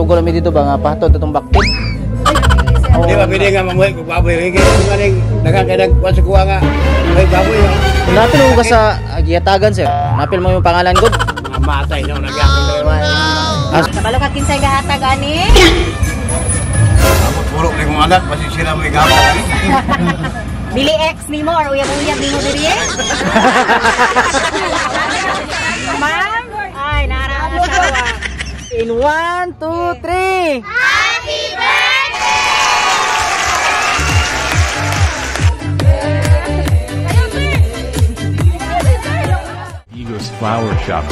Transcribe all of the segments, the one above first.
sugol mi dito ba nga pahatod itong baktin. Di ba pwede nga mamuhay kung baboy? Kaya kung galing nagkakadag sa kuha nga may baboy. Napil mo ka sa giyatagan sir? Napil mo yung pangalan ko? Mamatay na nagyakong dalawa. Kabalo ka kinsay gahatag ani? Puro rin kong anak, pasi sila may gawin. Bili X ni mo or uyab-uyab ni mo diri eh? Ma'am? Ay, narakasawa. In 1, 2, 3. Happy birthday! Ego's Flower Shop,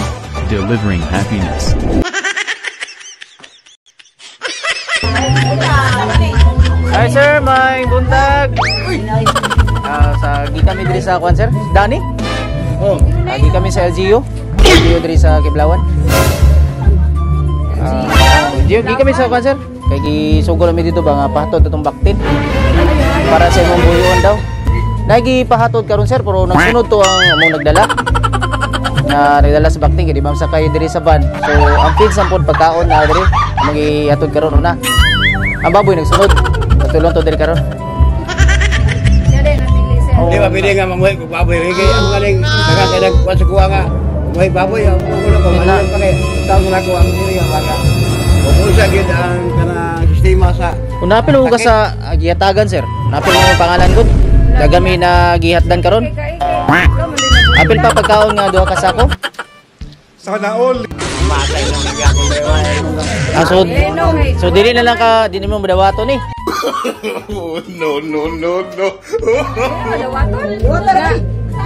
delivering happiness. Hi sir, may buntag. Sa kami diri sa kuan sir, Dani. Oh, Lagi kami sa LGU. LGU diri sa Kiblawan. LGU kami sa kuan sir. Kay gisugol kami dito ba nga pahatod itong baktin. Para sa imong buyon daw. Lagi pahatod karon sir, pero nagsunod to ang among nagdala. Nagdala sa baktin kay di ba sa kayo diri sa van. So ang feed sampod pagkaon na diri magihatod karon una. Ang baboy nagsunod. Patulong to diri karon. di ba pwede nga mamuhay kung baboy? Kaya kung galing nagkakadag sa kuha nga may baboy. Ang ulo ko, ano pa kayo? Taong na ko ang diri nga baka. Kung sa gid ang kanang sistema sa... Kung napil mo ka sa giyatagan sir, napil mo yung pangalan ko. Gagami na gihatdan karon. Apil pa pagkaon nga duha ka sako. Sana all. Matay na nagyakong dalawa. So dili na lang ka, dili mo madawato ni. No.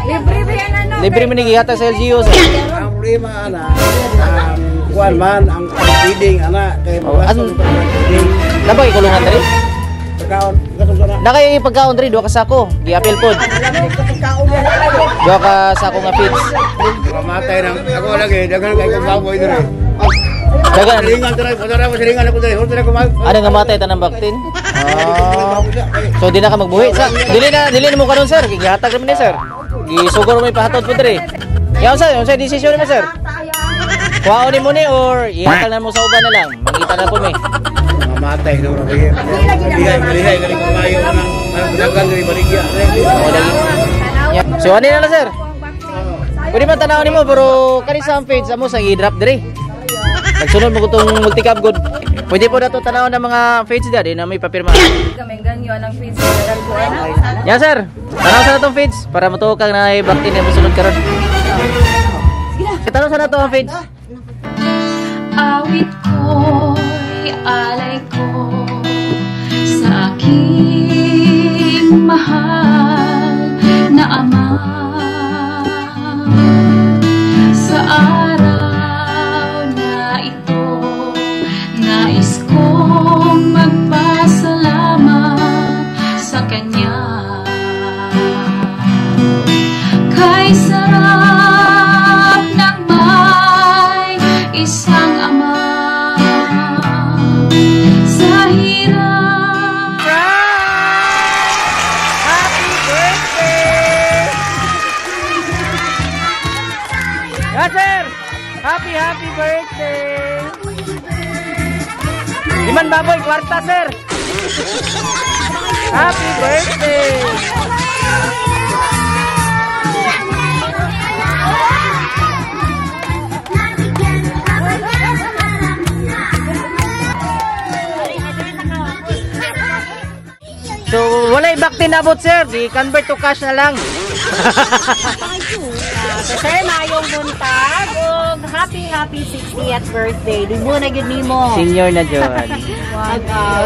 Libre ba yan ano? Libre mo ni gihatag sa LGU sir. Ang problema ana, kuan man ang feeding ana kay feeding Nabay kulungan diri. pagkaon katong sana. Nakay pagkaon diri duha ka sako. Giapil pod. Duha ka sako nga feeds. Mamatay nang ako lagi dagan kay kung baboy diri. Dagan. Silingan diri, padara mo silingan ako diri. Hulto na ko mag. Ano nga matay tanang baktin? So di na ka magbuhi sa. Dili na mo karon sir. Gihatag naman ni sir. Gisugol mo ipahatod pod diri. Yaw sa, yung sa desisyon mo sir. Kuhaon mo ni or ihatag na mo sa uban na lang. Magita na po mi. Mamatay na ora bigay. Bigay kali ko mayo nang dagan diri baligya. So ano na sir? Pwede man tanawin mo pero kani sa page amo sa i-drop diri. Nagsunod mo kutong multicam good. Pwede po na ito tanawin ng mga page dali na may papirma. Kami ganyo ang feeds sa ko ana. Yan sir. Tanaw sa natong page para matuokang na i-bakti na musunod karon. Tanaw sa nato ang page. Awit ko'y alay ko sa aking mahal na ama. Sa araw na ito, nais kong magpasalamat sa kanya. Kay sarap ng may isang ama sa hirap. Happy birthday! Yes, sir! Happy birthday! Liman baboy, kwarta, sir! Happy birthday! So, walay bakti nabot sir, di convert to cash na lang. Sir, mayong buntag ug happy 60th birthday. Dugo na gyud nimo. Senior na John.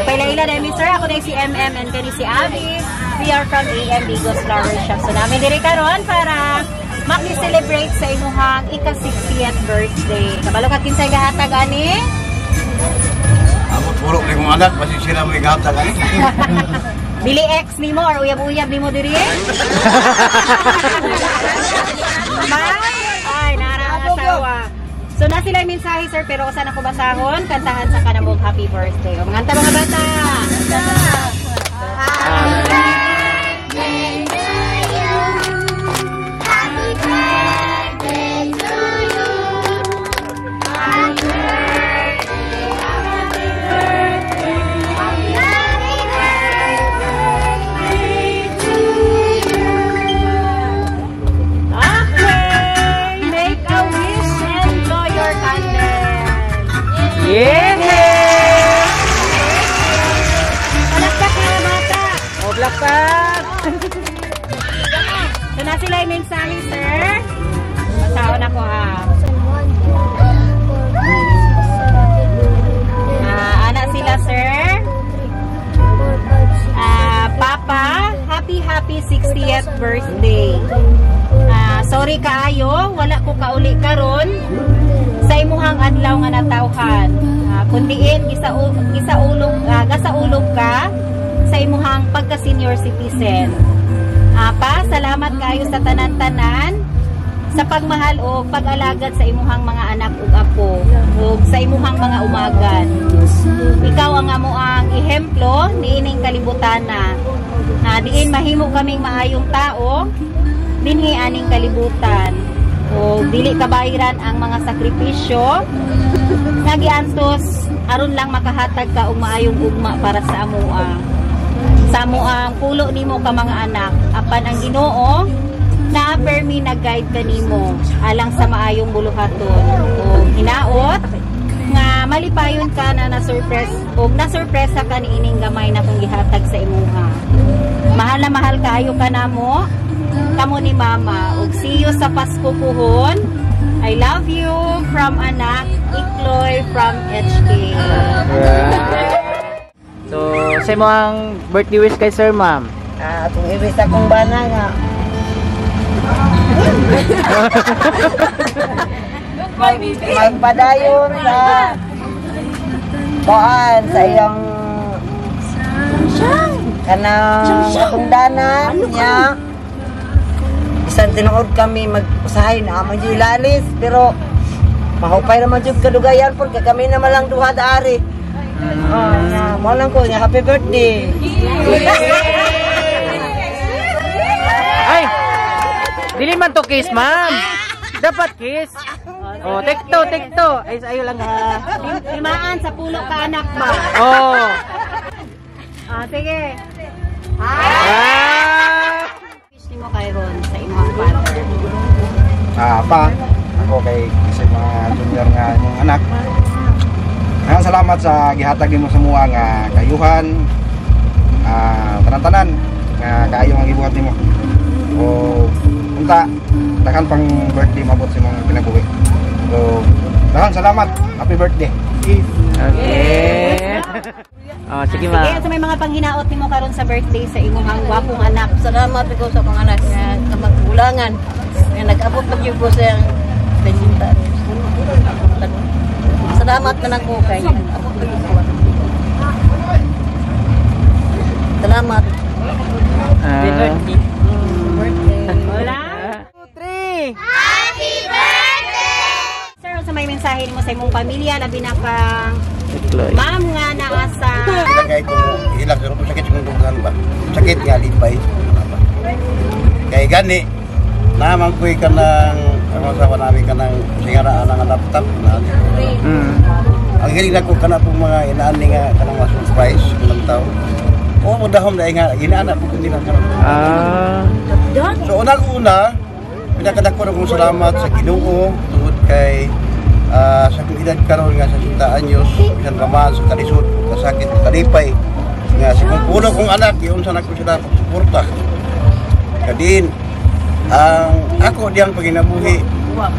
Paila-ila na mi sir, ako na si MM and kani si Abby. We are from AM Ego's Flower Shop. So namin diri karon para maki-celebrate sa imuhang ika-60th birthday. Kabalo ka kinsay gahatag ani? Ako puro rin kong anak, pasi sila may gawin ani. Bili X ni mo or uyab-uyab ni mo diri? Ma'am? Ay, narakasawa. So na sila yung mensahe sir, pero usan ako basahon, kantahan sa kanamong happy birthday. O mga mga bata. Happy birthday to you. Happy birthday to you. Happy birthday, happy dapat. So na sila yung mensahe, sir. Masaon ako ha. Anak sila, sir. Papa, happy 60th birthday. Sorry kaayo, wala ko kauli karon sa imuhang adlaw nga natawhan. Kundiin gisaulog ka sa imuhang pagka senior citizen. Pa, salamat kayo sa tanan-tanan sa pagmahal o pag-alagad sa imuhang mga anak ug apo ug sa imuhang mga umagan. Ikaw ang amo ang ehemplo niining kalibutana. Diin mahimo kaming maayong tao dinhi aning kalibutan. O dili kabayiran ang mga sakripisyo nga giantos aron lang makahatag ka og maayong ugma para sa amoa. Sa amoang pulo nimo ka mga anak, apan ang Ginoo na permi nag-guide kanimo alang sa maayong buluhaton. O hinaot nga malipayon ka na na-surpresa ka niining gamay na kung gihatag sa imuha. Mahal na mahal kaayo ka namo, kamo ni Mama. Ug see you sa Pasko puhon. I love you from anak, Ikloy from HK. So, sa mo ang birthday wish kay Sir, ma'am? Kung ibig sa kong bana nga. Magpadayon sa kuan sa iyong kanang tungdanan niya. Isang tinuod kami mag-usahay na amang ilalis, pero mahupay naman yung kadugayan po, kaya kami naman lang duha daari. Mo lang ko niya, happy birthday. Ay! Dili man to kiss, ma'am. Dapat kiss. Oh, tekto. Ay, ayo lang ha. Limaan sa pulo ka anak ba? Oh. Sige. Wish nimo kay Ron sa imong father. Pa, ako kay kasi mga junior nga yung anak. Salamat sa gihatag mo sa mua nga kayuhan, tanan-tanan nga kaayo ang ibuhat nimo. O unta takan pang birthday mabot sa mga kinabuhi. So, dahan salamat. Happy birthday. Okay. Sige ma. Sige, sa may mga panghinaot nimo karon sa birthday sa imong gwapong anak. Salamat ko sa mga anak nga kamagbulangan nga nag-abot pa gyud ko sa presinta. Salamat na lang ko kay abot pa gyud ko. Salamat. Happy birthday. Wala. 2, 3. Happy birthday! Sir, sa may mensahe mo sa imong pamilya labi na kang ma'am nga naa sa Kaya ko ilang pero sakit sa dugan ba. Sakit nga lipay. Kaya gani naman ko ka ng ang asawa namin ka ng singara ang laptop na. Ang hiling na ko ka na pong mga inaani nga kanang mga surprise ng tao. O dahom na nga inaana po kundi na karon. So unang-una pinakadako na kong salamat sa Ginoo tungod kay sa edad karon nga sa 60 anyos bisan pa man sa kalisod kasakit kalipay nga sa puno kong anak giunsa na ko sila suporta kadin ang ako diyang paginabuhi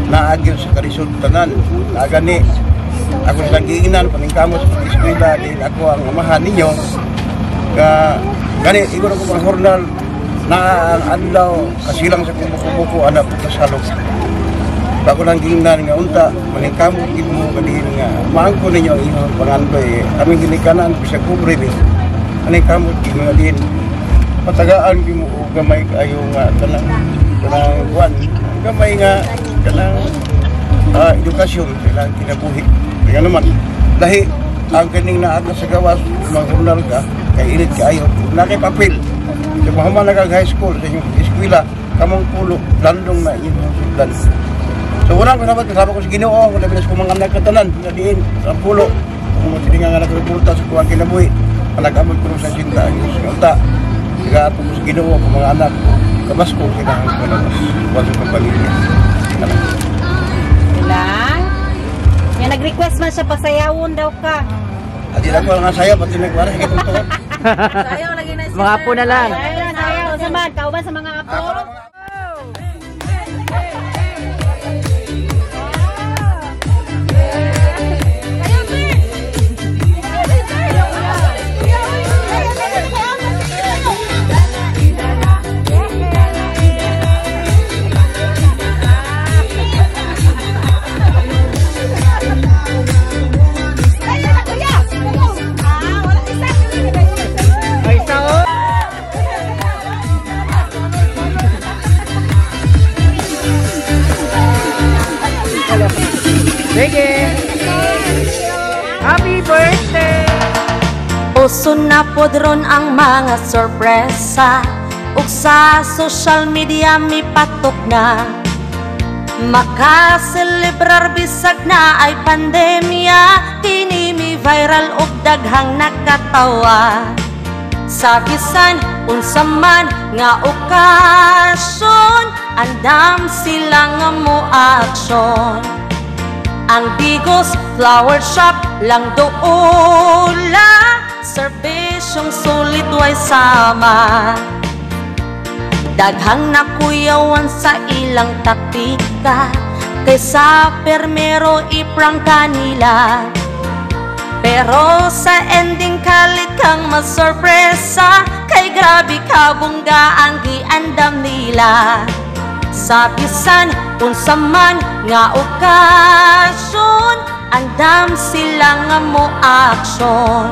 na agil sa kalisod tanan na gani ako silang giingnan paningkamo sa eskwela din ako ang amahan ninyo nga gani iguro ko mga hornal na ang adlaw kasilang sa kumukubuko anak ko kasalok bago lang giingnan nga unta maningkamo gid mo kadin nga maangko ninyo ang inyong pangandoy kami ginikanan bisa kubre ni maningkamo gid nga din patagaan gid mo gamay kayo nga kanang kuan gamay nga kanang edukasyon kailangan kinabuhi kaya naman lahi ang kaning naata sa gawas mag-journal ka kay init kaayo na kay papel so mahuman na kag high school sa inyong eskwela kamong pulo landong na inyong sudlan so unang kasama ko sa Ginoo kung labi na sa kumang anak katanan na diin sa pulo kung masilingan nga nagreporta sa kuwang kinabuhi panag-amod ko sa 60 anyos unta siga ato ko sa Ginoo kung mga anak kabasko sila ang palabas walang pamilya lang. Yan nag-request man siya pasayawon daw ka. Adi lang ko nga sayo pati nagwara sige tungtong. Sayaw lagi na Mga apo na lang. Ayan, ayaw. Saman, kauban sa mga apo. Sige. Happy birthday! Uso na podron ang mga sorpresa, ug sa social media mi patok na makaselebrar bisag na ay pandemya. Kini mi viral ug daghang nakatawa. Sa bisan unsa man nga okasyon, andam sila nga mo aksyon. Ang Bigos Flower Shop lang doola, serbisyong sulit way sama. Daghang nakuyawan sa ilang taktika, kaysa permero iprang kanila. Pero sa ending kalit kang masorpresa, kay grabe kabungga ang giandam nila. Sa bisan unsa man nga okasyon, andam sila nga mo aksyon.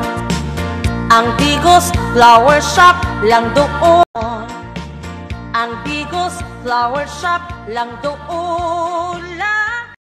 Ang Bigos Flower Shop lang doon, ang Bigos Flower Shop lang doon.